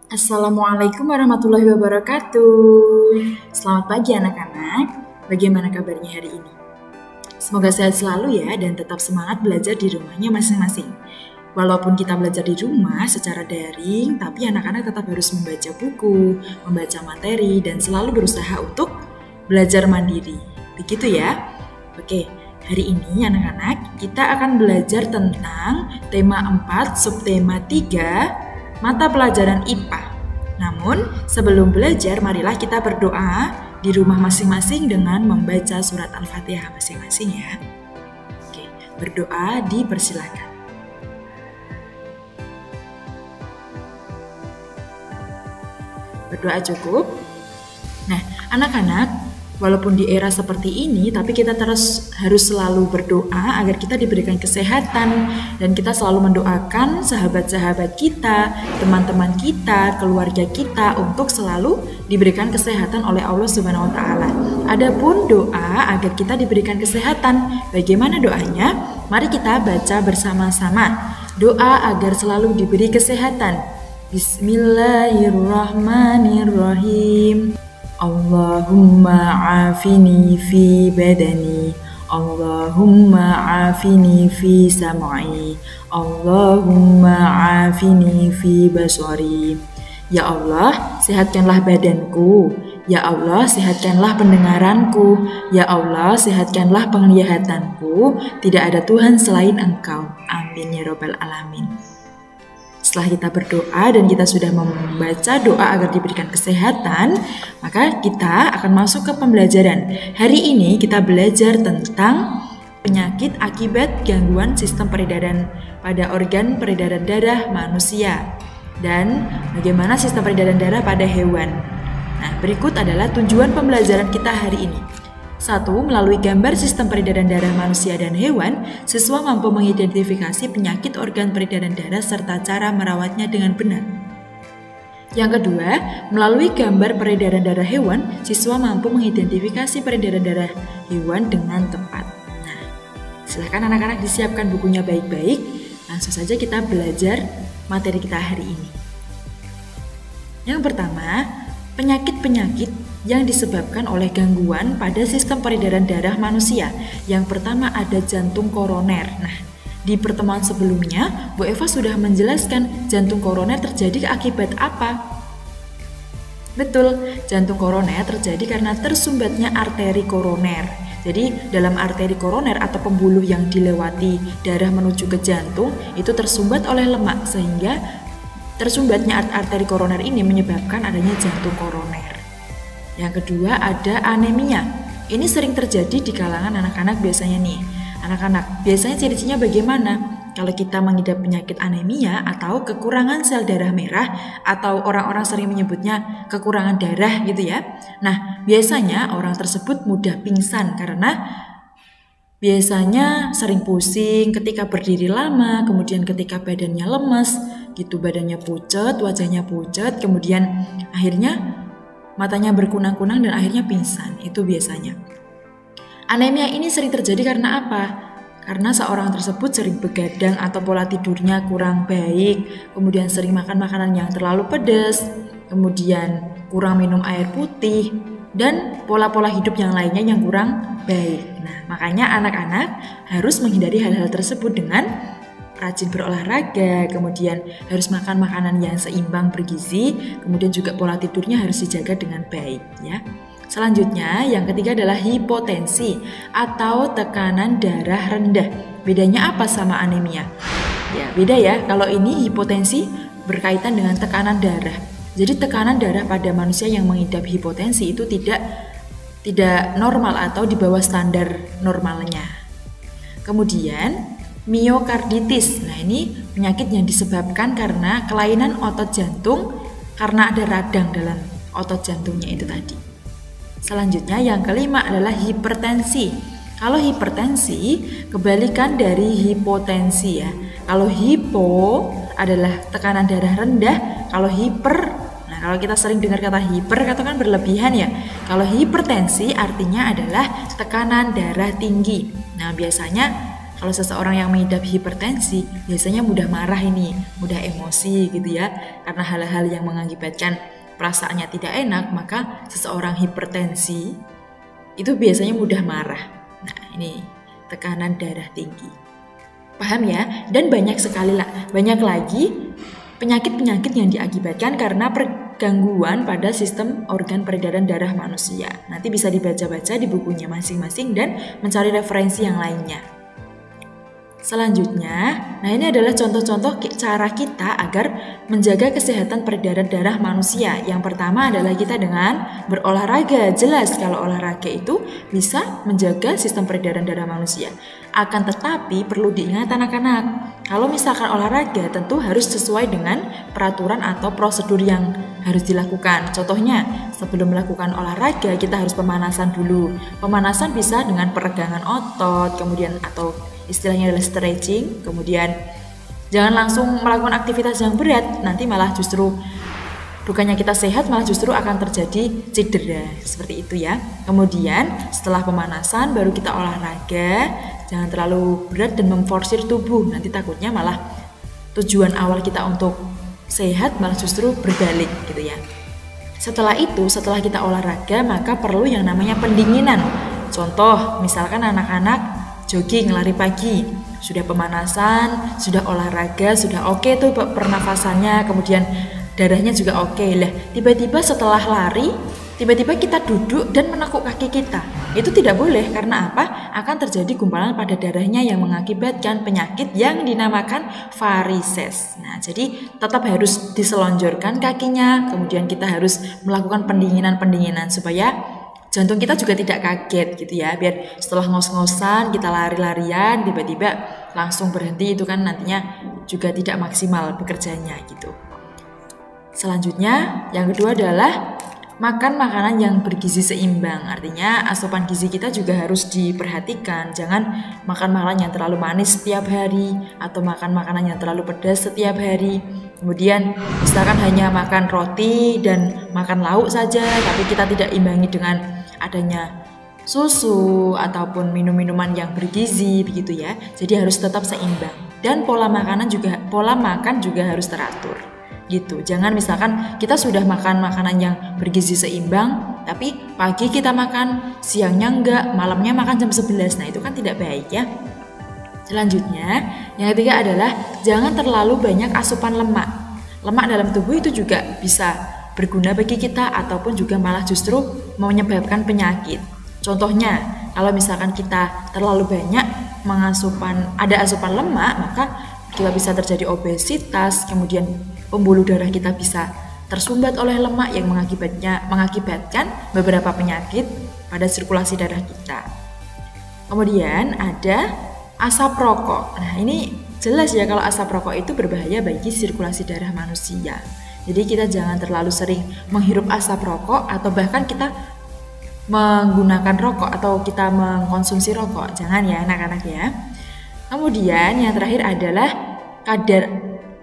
Assalamualaikum warahmatullahi wabarakatuh. Selamat pagi anak-anak. Bagaimana kabarnya hari ini? Semoga sehat selalu ya dan tetap semangat belajar di rumahnya masing-masing. Walaupun kita belajar di rumah secara daring, tapi anak-anak tetap harus membaca buku, membaca materi, dan selalu berusaha untuk belajar mandiri. Begitu ya? Oke, hari ini anak-anak kita akan belajar tentang tema 4, subtema 3, mata pelajaran IPA. Namun, sebelum belajar, marilah kita berdoa di rumah masing-masing dengan membaca surat Al-Fatihah masing-masing ya. Oke, berdoa dipersilakan. Berdoa cukup? Nah, anak-anak, walaupun di era seperti ini, tapi kita terus harus selalu berdoa agar kita diberikan kesehatan dan kita selalu mendoakan sahabat-sahabat kita, teman-teman kita, keluarga kita untuk selalu diberikan kesehatan oleh Allah Subhanahu wa taala. Adapun doa agar kita diberikan kesehatan, bagaimana doanya? Mari kita baca bersama-sama. Doa agar selalu diberi kesehatan. Bismillahirrahmanirrahim. Allahumma afini fi badani, Allahumma afini fi sam'i, Allahumma afini fi basari. Ya Allah, sehatkanlah badanku. Ya Allah, sehatkanlah pendengaranku. Ya Allah, sehatkanlah penglihatanku. Tidak ada Tuhan selain Engkau. Amin ya rabbal alamin. Setelah kita berdoa dan kita sudah membaca doa agar diberikan kesehatan, maka kita akan masuk ke pembelajaran. Hari ini kita belajar tentang penyakit akibat gangguan sistem peredaran pada organ peredaran darah manusia dan bagaimana sistem peredaran darah pada hewan. Nah, berikut adalah tujuan pembelajaran kita hari ini. 1. Melalui gambar sistem peredaran darah manusia dan hewan, siswa mampu mengidentifikasi penyakit organ peredaran darah serta cara merawatnya dengan benar. Yang kedua, melalui gambar peredaran darah hewan, siswa mampu mengidentifikasi peredaran darah hewan dengan tepat. Nah, silakan anak-anak disiapkan bukunya baik-baik. Langsung saja kita belajar materi kita hari ini. Yang pertama, penyakit-penyakit yang disebabkan oleh gangguan pada sistem peredaran darah manusia. Yang pertama ada jantung koroner. Nah, di pertemuan sebelumnya, Bu Eva sudah menjelaskan jantung koroner terjadi akibat apa? Betul, jantung koroner terjadi karena tersumbatnya arteri koroner. Jadi, dalam arteri koroner atau pembuluh yang dilewati darah menuju ke jantung, itu tersumbat oleh lemak sehingga tersumbatnya arteri koroner ini menyebabkan adanya jantung koroner. Yang kedua ada anemia. Ini sering terjadi di kalangan anak-anak biasanya nih. Anak-anak, biasanya ciri-cirinya bagaimana? Kalau kita mengidap penyakit anemia atau kekurangan sel darah merah atau orang-orang sering menyebutnya kekurangan darah gitu ya. Nah, biasanya orang tersebut mudah pingsan karena biasanya sering pusing ketika berdiri lama, kemudian ketika badannya lemas, gitu badannya pucat, wajahnya pucat, kemudian akhirnya matanya berkunang-kunang dan akhirnya pingsan, itu biasanya. Anemia ini sering terjadi karena apa? Karena seorang tersebut sering begadang atau pola tidurnya kurang baik, kemudian sering makan makanan yang terlalu pedas, kemudian kurang minum air putih, dan pola-pola hidup yang lainnya yang kurang baik. Nah, makanya anak-anak harus menghindari hal-hal tersebut dengan rajin berolahraga, kemudian harus makan makanan yang seimbang bergizi, kemudian juga pola tidurnya harus dijaga dengan baik ya. Selanjutnya yang ketiga adalah hipotensi atau tekanan darah rendah. Bedanya apa sama anemia? Ya, beda ya. Kalau ini hipotensi berkaitan dengan tekanan darah. Jadi tekanan darah pada manusia yang mengidap hipotensi itu tidak normal atau di bawah standar normalnya. Kemudian miokarditis. Nah, ini penyakit yang disebabkan karena kelainan otot jantung karena ada radang dalam otot jantungnya itu tadi. Selanjutnya yang kelima adalah hipertensi. Kalau hipertensi kebalikan dari hipotensi ya. Kalau hipo adalah tekanan darah rendah, kalau hiper, nah kalau kita sering dengar kata hiper katakan berlebihan ya. Kalau hipertensi artinya adalah tekanan darah tinggi. Nah, biasanya Kalau seseorang yang mengidap hipertensi biasanya mudah marah ini, mudah emosi gitu ya. Karena hal-hal yang mengakibatkan perasaannya tidak enak, maka seseorang hipertensi itu biasanya mudah marah. Nah, ini tekanan darah tinggi. Paham ya? Dan banyak lagi penyakit-penyakit yang diakibatkan karena gangguan pada sistem organ peredaran darah manusia. Nanti bisa dibaca-baca di bukunya masing-masing dan mencari referensi yang lainnya. Selanjutnya, nah ini adalah contoh-contoh cara kita agar menjaga kesehatan peredaran darah manusia. Yang pertama adalah kita dengan berolahraga. Jelas kalau olahraga itu bisa menjaga sistem peredaran darah manusia. Akan tetapi perlu diingat anak-anak, kalau misalkan olahraga tentu harus sesuai dengan peraturan atau prosedur yang harus dilakukan. Contohnya, sebelum melakukan olahraga kita harus pemanasan dulu. Pemanasan bisa dengan peregangan otot, kemudian atau istilahnya adalah stretching, kemudian jangan langsung melakukan aktivitas yang berat, nanti malah justru bukannya kita sehat, malah justru akan terjadi cedera, seperti itu ya. Kemudian setelah pemanasan baru kita olahraga, jangan terlalu berat dan memforsir tubuh, nanti takutnya malah tujuan awal kita untuk sehat malah justru berbalik gitu ya. Setelah itu, setelah kita olahraga maka perlu yang namanya pendinginan. Contoh, misalkan anak-anak jogging, lari pagi, sudah pemanasan, sudah olahraga, sudah oke tuh pernafasannya, kemudian darahnya juga oke lah. Tiba-tiba setelah lari, tiba-tiba kita duduk dan menekuk kaki kita. Itu tidak boleh, karena apa? Akan terjadi gumpalan pada darahnya yang mengakibatkan penyakit yang dinamakan varises. Nah, jadi tetap harus diselonjorkan kakinya, kemudian kita harus melakukan pendinginan supaya jantung kita juga tidak kaget gitu ya, biar setelah ngos-ngosan kita lari-larian tiba-tiba langsung berhenti, itu kan nantinya juga tidak maksimal bekerjanya gitu. Selanjutnya yang kedua adalah makan makanan yang bergizi seimbang. Artinya asupan gizi kita juga harus diperhatikan. Jangan makan makanan yang terlalu manis setiap hari atau makan makanan yang terlalu pedas setiap hari. Kemudian misalkan hanya makan roti dan makan lauk saja, tapi kita tidak imbangi dengan adanya susu ataupun minum-minuman yang bergizi begitu ya. Jadi harus tetap seimbang. Dan pola makan juga harus teratur gitu. Jangan misalkan kita sudah makan makanan yang bergizi seimbang, tapi pagi kita makan, siangnya enggak, malamnya makan jam 11. Nah, itu kan tidak baik ya. Selanjutnya, yang ketiga adalah jangan terlalu banyak asupan lemak. Lemak dalam tubuh itu juga bisa berguna bagi kita ataupun juga malah justru menyebabkan penyakit. Contohnya, kalau misalkan kita terlalu banyak ada asupan lemak, maka kita bisa terjadi obesitas, kemudian pembuluh darah kita bisa tersumbat oleh lemak yang mengakibatkan beberapa penyakit pada sirkulasi darah kita. Kemudian ada asap rokok. Nah, ini jelas ya kalau asap rokok itu berbahaya bagi sirkulasi darah manusia. Jadi kita jangan terlalu sering menghirup asap rokok atau bahkan kita menggunakan rokok atau kita mengkonsumsi rokok. Jangan ya anak-anak ya. Kemudian yang terakhir adalah kadar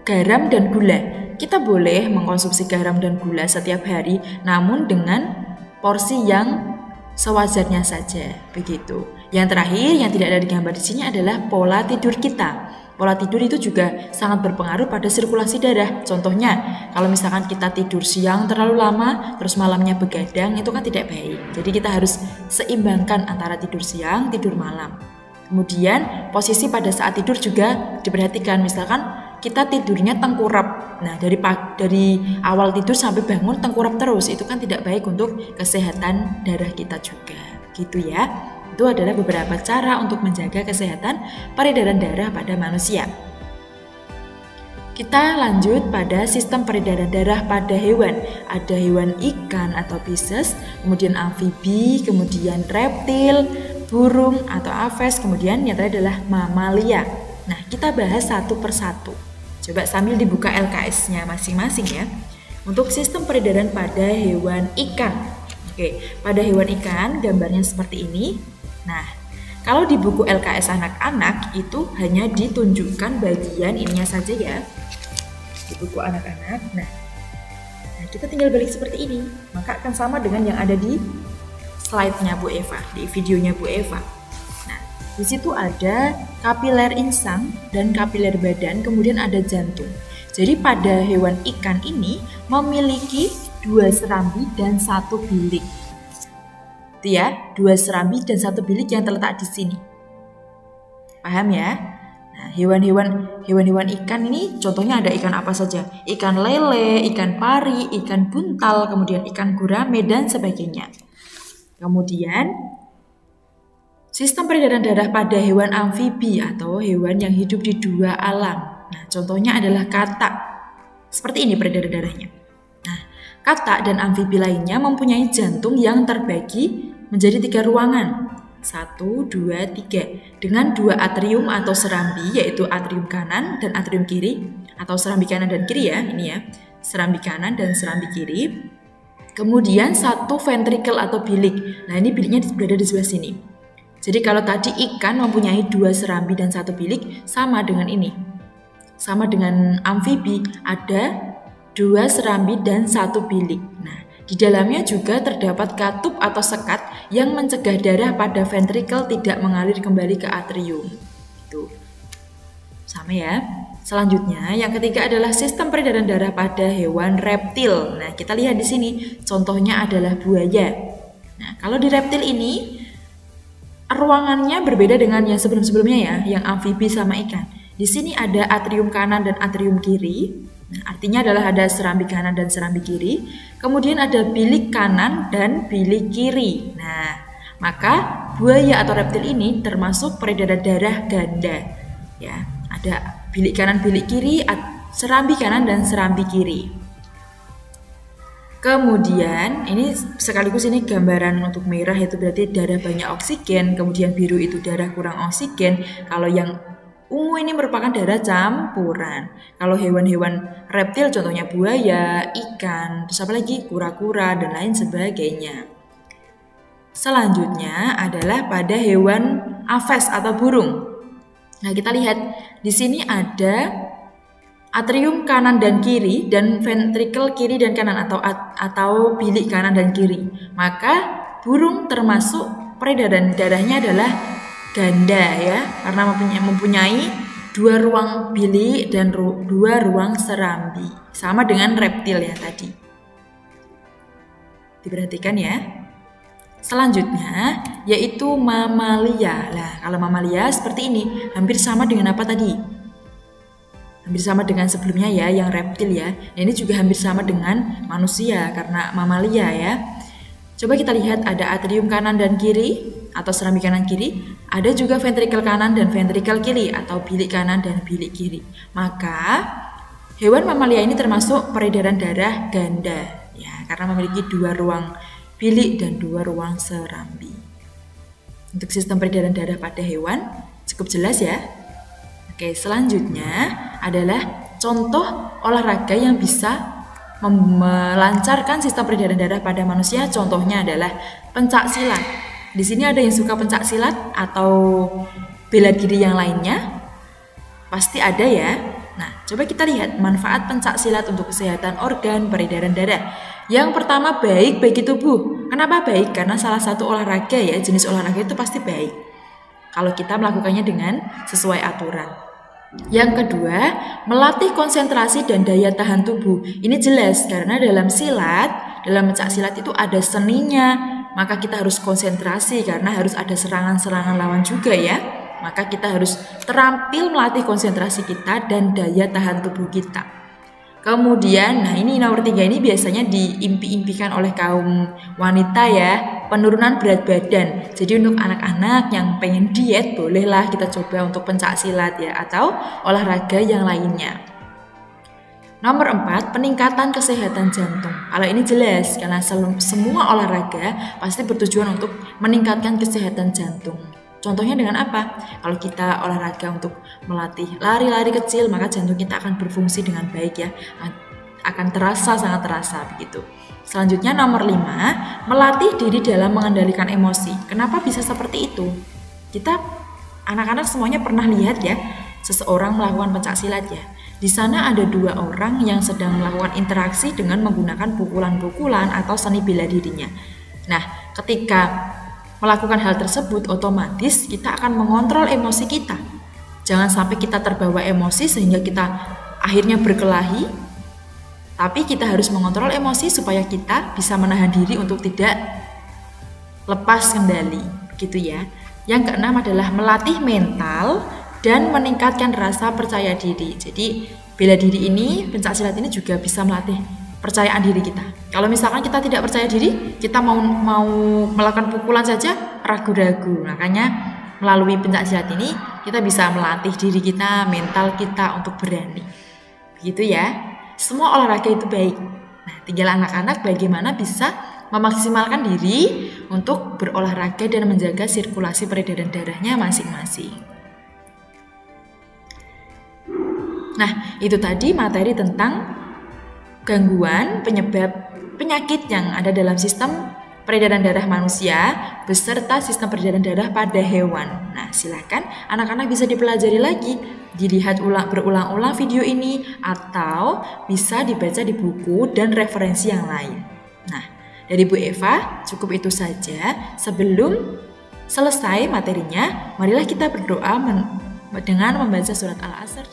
garam dan gula. Kita boleh mengkonsumsi garam dan gula setiap hari, namun dengan porsi yang sewajarnya saja, begitu. Yang terakhir yang tidak ada di gambar di sini adalah pola tidur kita. Pola tidur itu juga sangat berpengaruh pada sirkulasi darah. Contohnya, kalau misalkan kita tidur siang terlalu lama, terus malamnya begadang, itu kan tidak baik. Jadi kita harus seimbangkan antara tidur siang, tidur malam. Kemudian posisi pada saat tidur juga diperhatikan. Misalkan kita tidurnya tengkurap. Nah, dari awal tidur sampai bangun tengkurap terus, itu kan tidak baik untuk kesehatan darah kita juga. Gitu ya. Itu adalah beberapa cara untuk menjaga kesehatan peredaran darah pada manusia. Kita lanjut pada sistem peredaran darah pada hewan. Ada hewan ikan atau Pisces, kemudian amfibi, kemudian reptil, burung atau aves, kemudian yang terakhir adalah mamalia. Nah, kita bahas satu persatu. Coba sambil dibuka LKS-nya masing-masing ya. Untuk sistem peredaran pada hewan ikan. Oke, pada hewan ikan gambarnya seperti ini. Nah, kalau di buku LKS anak-anak itu hanya ditunjukkan bagian ininya saja ya. Di buku anak-anak. Nah, kita tinggal balik seperti ini. Maka akan sama dengan yang ada di slide-nya Bu Eva, di videonya Bu Eva. Nah, Di situ ada kapiler insang dan kapiler badan, kemudian ada jantung. Jadi pada hewan ikan ini memiliki 2 serambi dan 1 bilik. Itu ya, 2 serambi dan 1 bilik yang terletak di sini. Paham ya? Nah, hewan-hewan ikan ini contohnya ada ikan apa saja? Ikan lele, ikan pari, ikan buntal, kemudian ikan gurame dan sebagainya. Kemudian sistem peredaran darah pada hewan amfibi atau hewan yang hidup di 2 alam. Nah, contohnya adalah katak. Seperti ini peredaran darahnya. Nah, katak dan amfibi lainnya mempunyai jantung yang terbagi menjadi 3 ruangan. 1, 2, 3. Dengan 2 atrium atau serambi, yaitu atrium kanan dan atrium kiri. Atau serambi kanan dan kiri ya, ini ya. Serambi kanan dan serambi kiri. Kemudian 1 ventrikel atau bilik. Nah, ini biliknya berada di sebelah sini. Jadi kalau tadi ikan mempunyai 2 serambi dan 1 bilik, sama dengan ini. Sama dengan amfibi, ada 2 serambi dan 1 bilik. Nah, di dalamnya juga terdapat katup atau sekat yang mencegah darah pada ventrikel tidak mengalir kembali ke atrium. Itu sama ya. Selanjutnya, yang ketiga adalah sistem peredaran darah pada hewan reptil. Nah, kita lihat di sini, contohnya adalah buaya. Nah, kalau di reptil ini, ruangannya berbeda dengan yang sebelum-sebelumnya ya, yang amfibi sama ikan. Di sini ada atrium kanan dan atrium kiri. Nah, artinya adalah ada serambi kanan dan serambi kiri. Kemudian ada bilik kanan dan bilik kiri. Nah, maka buaya atau reptil ini termasuk peredaran darah ganda. Ya, ada bilik kanan, bilik kiri, serambi kanan dan serambi kiri. Kemudian ini sekaligus ini gambaran untuk merah itu berarti darah banyak oksigen, kemudian biru itu darah kurang oksigen. Kalau yang ungu ini merupakan darah campuran. Kalau hewan-hewan reptil contohnya buaya, ikan, terus apa lagi? Kura-kura dan lain sebagainya. Selanjutnya adalah pada hewan aves atau burung. Nah, kita lihat di sini ada atrium kanan dan kiri dan ventrikel kiri dan kanan atau bilik kanan dan kiri. Maka burung termasuk peredaran darahnya adalah ganda ya, karena mempunyai 2 ruang bilik dan 2 ruang serambi. Sama dengan reptil ya tadi. Diperhatikan ya. Selanjutnya yaitu mamalia. Nah, kalau mamalia seperti ini, hampir sama dengan apa tadi? Hampir sama dengan sebelumnya ya, yang reptil ya. Nah, ini juga hampir sama dengan manusia karena mamalia ya. Coba kita lihat ada atrium kanan dan kiri atau serambi kanan kiri, ada juga ventrikel kanan dan ventrikel kiri atau bilik kanan dan bilik kiri. Maka hewan mamalia ini termasuk peredaran darah ganda ya, karena memiliki 2 ruang bilik dan 2 ruang serambi. Untuk sistem peredaran darah pada hewan cukup jelas ya. Oke, selanjutnya adalah contoh olahraga yang bisa melancarkan sistem peredaran darah pada manusia. Contohnya adalah pencak silat. Di sini ada yang suka pencak silat atau bela diri yang lainnya? Pasti ada ya. Nah, coba kita lihat manfaat pencak silat untuk kesehatan organ peredaran darah. Yang pertama, baik bagi tubuh. Kenapa baik? Karena salah satu olahraga ya, jenis olahraga itu pasti baik kalau kita melakukannya dengan sesuai aturan. Yang kedua, melatih konsentrasi dan daya tahan tubuh. Ini jelas karena dalam pencak silat itu ada seninya, maka kita harus konsentrasi karena harus ada serangan-serangan lawan juga ya. Maka kita harus terampil melatih konsentrasi kita dan daya tahan tubuh kita. Kemudian, nah ini nomor 3 ini biasanya diimpi-impikan oleh kaum wanita ya, penurunan berat badan. Jadi untuk anak-anak yang pengen diet, bolehlah kita coba untuk pencak silat ya, atau olahraga yang lainnya. Nomor 4, peningkatan kesehatan jantung. Kalau ini jelas, karena semua olahraga pasti bertujuan untuk meningkatkan kesehatan jantung. Contohnya dengan apa? Kalau kita olahraga untuk melatih lari-lari kecil, maka jantung kita akan berfungsi dengan baik ya. Akan sangat terasa begitu. Selanjutnya nomor 5, melatih diri dalam mengendalikan emosi. Kenapa bisa seperti itu? Kita anak-anak semuanya pernah lihat ya, seseorang melakukan pencak silat ya. Di sana ada 2 orang yang sedang melakukan interaksi dengan menggunakan pukulan-pukulan atau seni bela dirinya. Nah, ketika melakukan hal tersebut, otomatis kita akan mengontrol emosi kita. Jangan sampai kita terbawa emosi sehingga kita akhirnya berkelahi, tapi kita harus mengontrol emosi supaya kita bisa menahan diri untuk tidak lepas kendali, gitu ya. Yang keenam adalah melatih mental dan meningkatkan rasa percaya diri. Jadi bela diri ini, pencaksilat ini juga bisa melatih percayaan diri kita. Kalau misalkan kita tidak percaya diri, kita mau melakukan pukulan saja ragu-ragu. Makanya melalui pencaksilat ini kita bisa melatih diri kita, mental kita untuk berani. Begitu ya. Semua olahraga itu baik. Nah, tinggal anak-anak bagaimana bisa memaksimalkan diri untuk berolahraga dan menjaga sirkulasi peredaran darahnya masing-masing. Nah, itu tadi materi tentang gangguan penyebab penyakit yang ada dalam sistem peredaran darah manusia beserta sistem peredaran darah pada hewan. Nah, silakan anak-anak bisa dipelajari lagi, dilihat berulang-ulang video ini, atau bisa dibaca di buku dan referensi yang lain. Nah, dari Bu Eva cukup itu saja. Sebelum selesai materinya, marilah kita berdoa dengan membaca surat Al-Asr.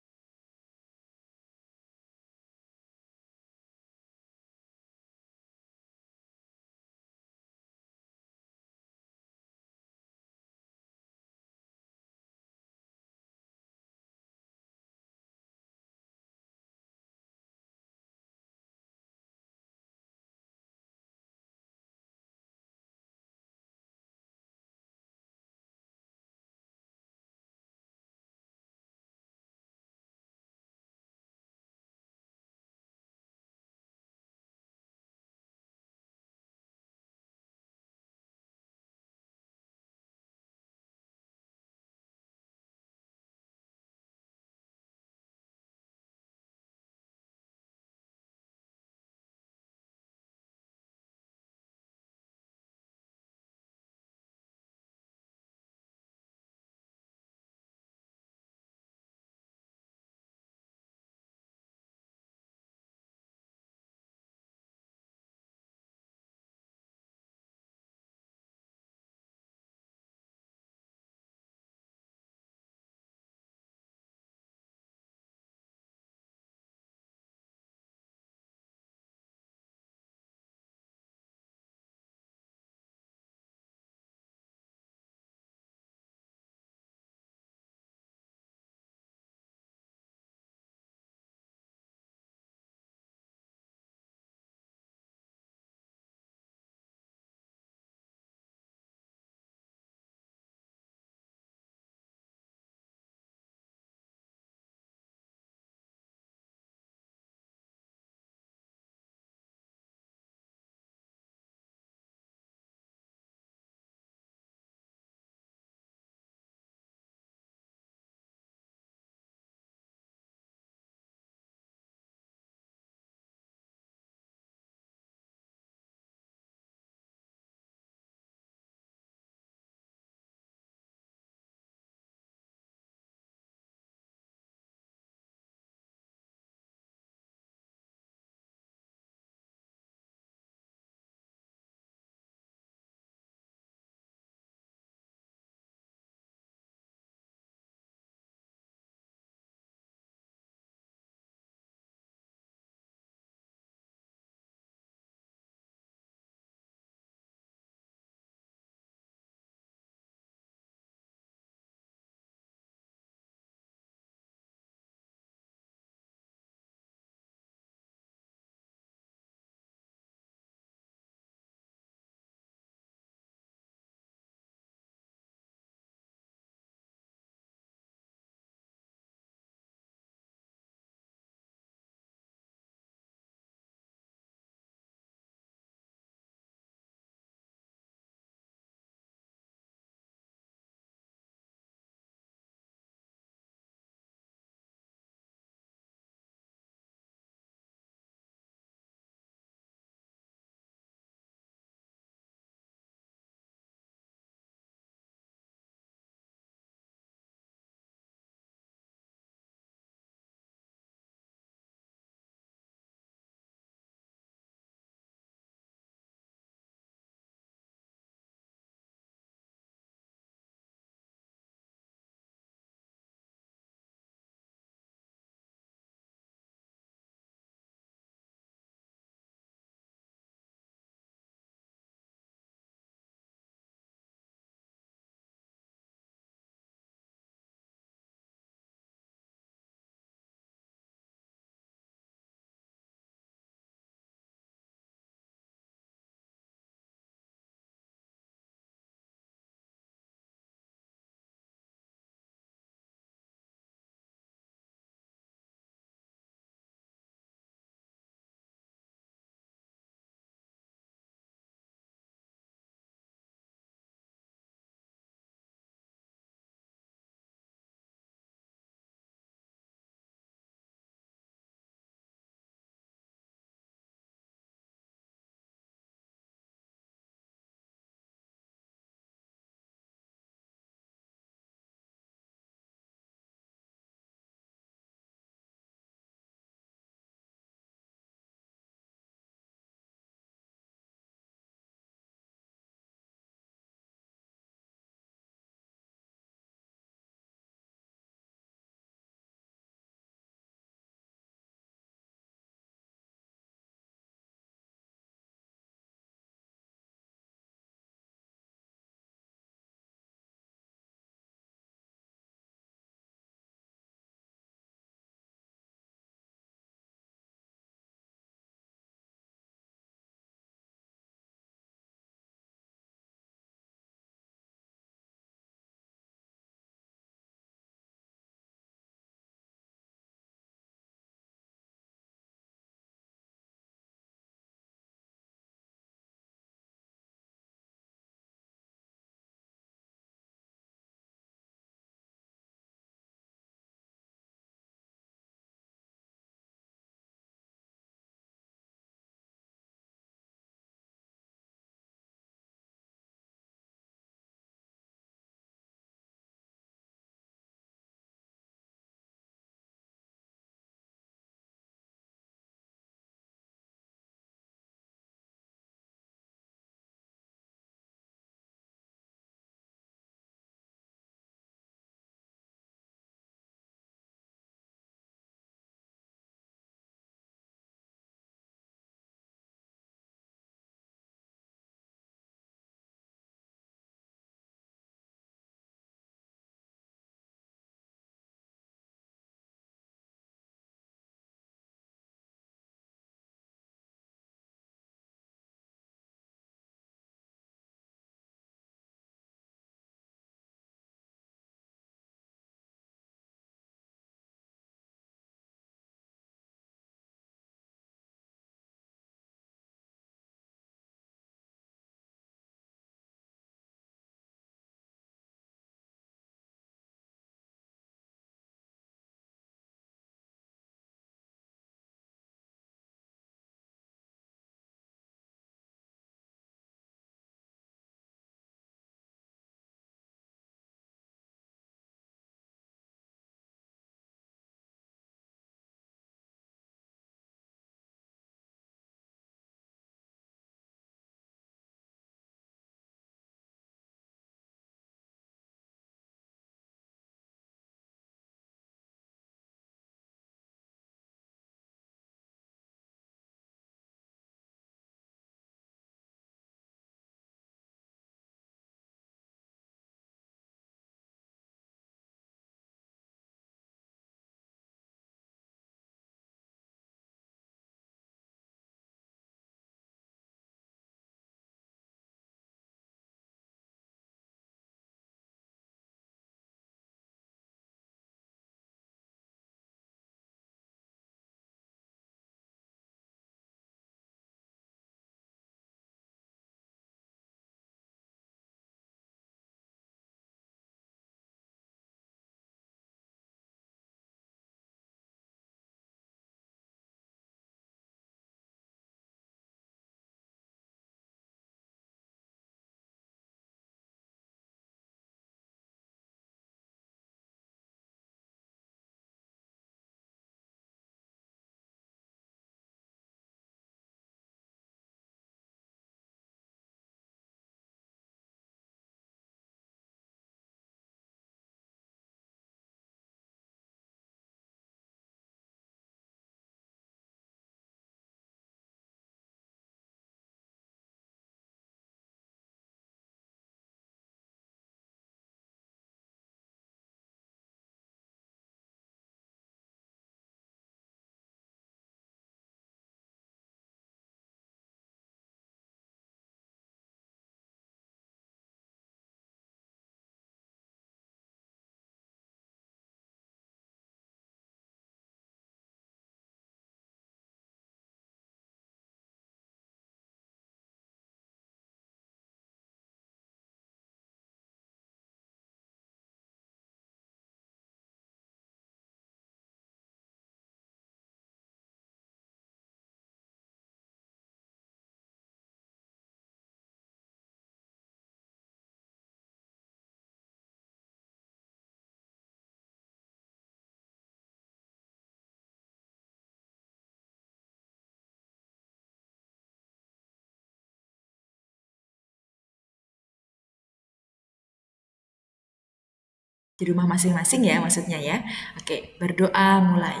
di rumah masing-masing ya maksudnya ya. Oke, berdoa mulai.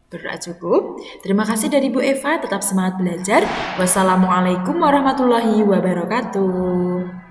Berdoa cukup. Terima kasih dari Bu Eva, tetap semangat belajar. Wassalamualaikum warahmatullahi wabarakatuh.